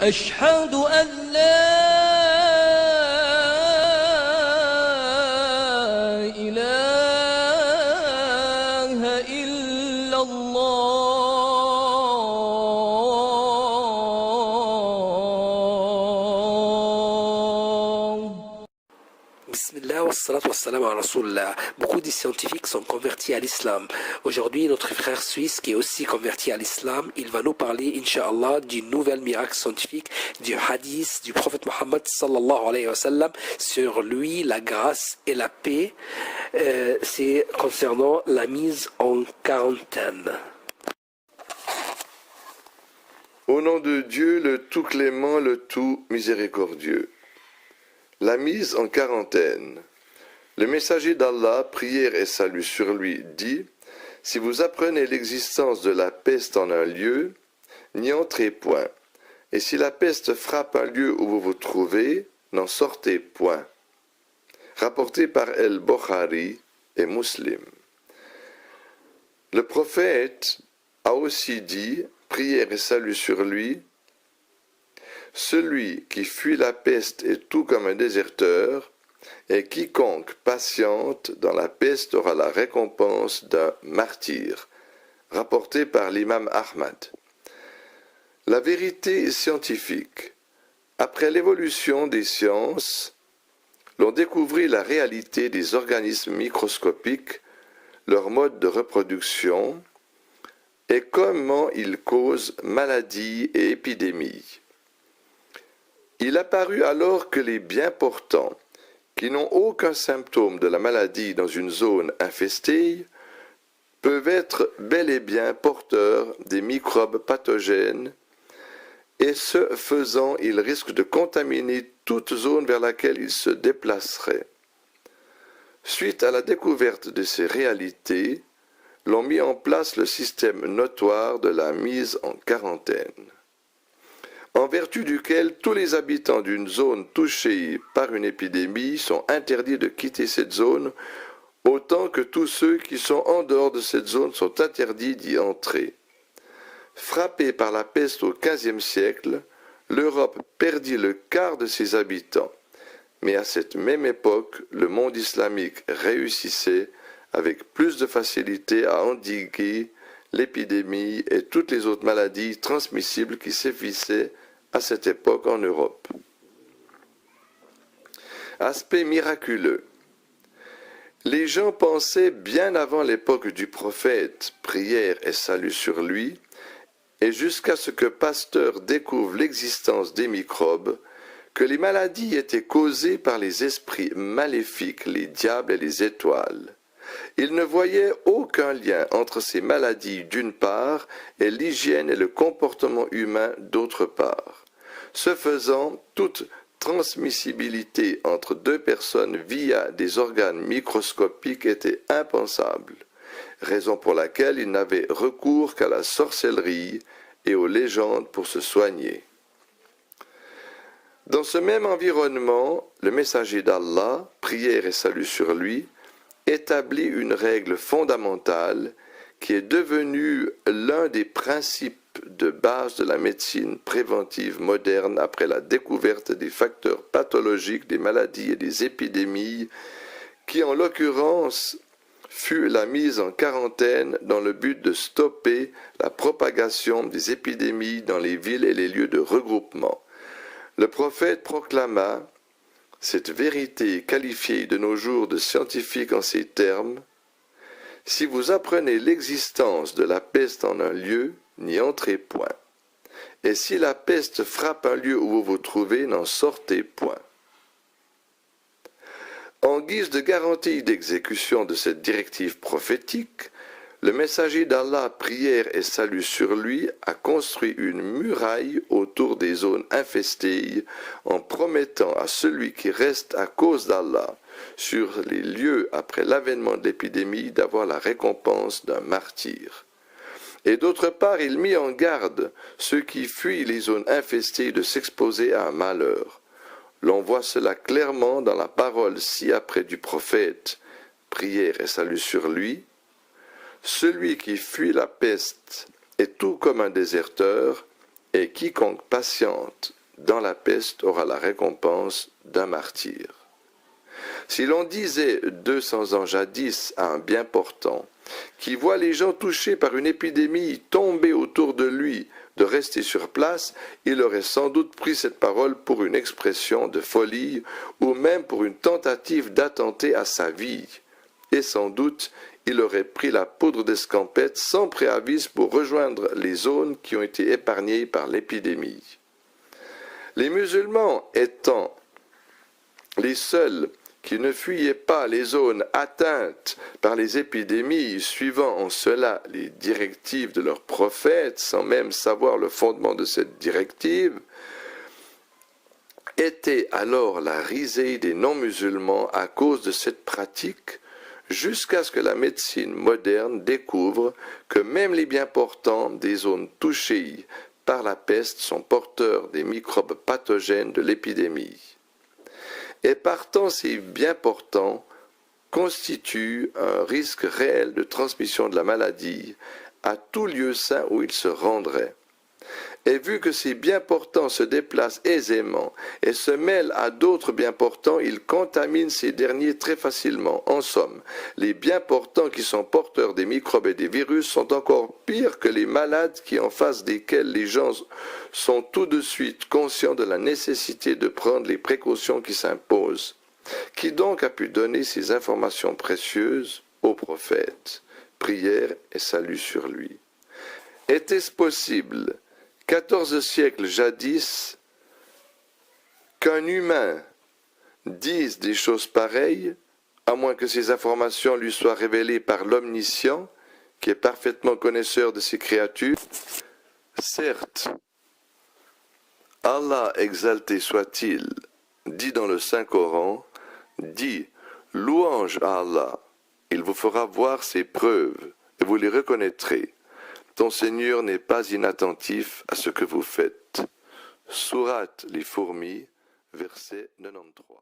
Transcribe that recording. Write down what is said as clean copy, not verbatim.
أشهد أن لا إله إلا الله. Bismillah wa salatu wa salam ala Rasulullah. Beaucoup de scientifiques sont convertis à l'islam. Aujourd'hui, notre frère suisse qui est aussi converti à l'islam, il va nous parler, Inch'Allah, d'une nouvelle miracle scientifique, du hadith du prophète Mohammed sallallahu alayhi wa sallam, sur lui, la grâce et la paix. C'est concernant la mise en quarantaine. Au nom de Dieu, le tout clément, le tout miséricordieux. La mise en quarantaine. Le messager d'Allah, prière et salut sur lui, dit « Si vous apprenez l'existence de la peste en un lieu, n'y entrez point. Et si la peste frappe un lieu où vous vous trouvez, n'en sortez point. » Rapporté par El-Bukhari et Muslim. Le prophète a aussi dit, prière et salut sur lui, celui qui fuit la peste est tout comme un déserteur, et quiconque patiente dans la peste aura la récompense d'un martyr. Rapporté par l'imam Ahmad. La vérité scientifique. Après l'évolution des sciences, l'on découvrit la réalité des organismes microscopiques, leur mode de reproduction, et comment ils causent maladies et épidémies. Il apparut alors que les bien portants, qui n'ont aucun symptôme de la maladie dans une zone infestée, peuvent être bel et bien porteurs des microbes pathogènes, et ce faisant, ils risquent de contaminer toute zone vers laquelle ils se déplaceraient. Suite à la découverte de ces réalités, l'on mit en place le système notoire de la mise en quarantaine, en vertu duquel tous les habitants d'une zone touchée par une épidémie sont interdits de quitter cette zone, autant que tous ceux qui sont en dehors de cette zone sont interdits d'y entrer. Frappée par la peste au XVe siècle, l'Europe perdit le quart de ses habitants, mais à cette même époque, le monde islamique réussissait avec plus de facilité à endiguer l'épidémie et toutes les autres maladies transmissibles qui sévissaient à cette époque en Europe. Aspect miraculeux. Les gens pensaient bien avant l'époque du prophète, prière et salut sur lui, et jusqu'à ce que Pasteur découvre l'existence des microbes, que les maladies étaient causées par les esprits maléfiques, les diables et les étoiles. Il ne voyait aucun lien entre ces maladies d'une part et l'hygiène et le comportement humain d'autre part. Ce faisant, toute transmissibilité entre deux personnes via des organes microscopiques était impensable, raison pour laquelle il n'avait recours qu'à la sorcellerie et aux légendes pour se soigner. Dans ce même environnement, le messager d'Allah, prière et salut sur lui, établit une règle fondamentale qui est devenue l'un des principes de base de la médecine préventive moderne après la découverte des facteurs pathologiques des maladies et des épidémies, qui en l'occurrence fut la mise en quarantaine dans le but de stopper la propagation des épidémies dans les villes et les lieux de regroupement. Le prophète proclama cette vérité qualifiée de nos jours de scientifique en ces termes: « Si vous apprenez l'existence de la peste en un lieu, n'y entrez point. Et si la peste frappe un lieu où vous vous trouvez, n'en sortez point. » En guise de garantie d'exécution de cette directive prophétique, le messager d'Allah, prière et salut sur lui, a construit une muraille autour des zones infestées en promettant à celui qui reste à cause d'Allah sur les lieux après l'avènement de l'épidémie d'avoir la récompense d'un martyr. Et d'autre part, il mit en garde ceux qui fuient les zones infestées de s'exposer à un malheur. L'on voit cela clairement dans la parole ci-après du prophète, prière et salut sur lui. Celui qui fuit la peste est tout comme un déserteur, et quiconque patiente dans la peste aura la récompense d'un martyr. Si l'on disait 200 ans jadis à un bien portant, qui voit les gens touchés par une épidémie tomber autour de lui, de rester sur place, il aurait sans doute pris cette parole pour une expression de folie ou même pour une tentative d'attenter à sa vie. Et sans doute, il aurait pris la poudre d'escampette sans préavis pour rejoindre les zones qui ont été épargnées par l'épidémie. Les musulmans étant les seuls qui ne fuyaient pas les zones atteintes par les épidémies, suivant en cela les directives de leurs prophètes, sans même savoir le fondement de cette directive, était alors la risée des non-musulmans à cause de cette pratique, jusqu'à ce que la médecine moderne découvre que même les bien portants des zones touchées par la peste sont porteurs des microbes pathogènes de l'épidémie. Et partant, ces bien portants constituent un risque réel de transmission de la maladie à tout lieu sain où ils se rendraient. Et vu que ces bien portants se déplacent aisément et se mêlent à d'autres bien portants, ils contaminent ces derniers très facilement. En somme, les bien portants qui sont porteurs des microbes et des virus sont encore pires que les malades qui, en face desquels les gens sont tout de suite conscients de la nécessité de prendre les précautions qui s'imposent. Qui donc a pu donner ces informations précieuses au prophète? Prière et salut sur lui. Était-ce possible, 14 siècles jadis, qu'un humain dise des choses pareilles, à moins que ces informations lui soient révélées par l'Omniscient, qui est parfaitement connaisseur de ses créatures? Certes, Allah exalté soit-il, dit dans le Saint-Coran, dit « Louange à Allah, il vous fera voir ses preuves, et vous les reconnaîtrez. Ton Seigneur n'est pas inattentif à ce que vous faites. » Sourate les fourmis, verset 93.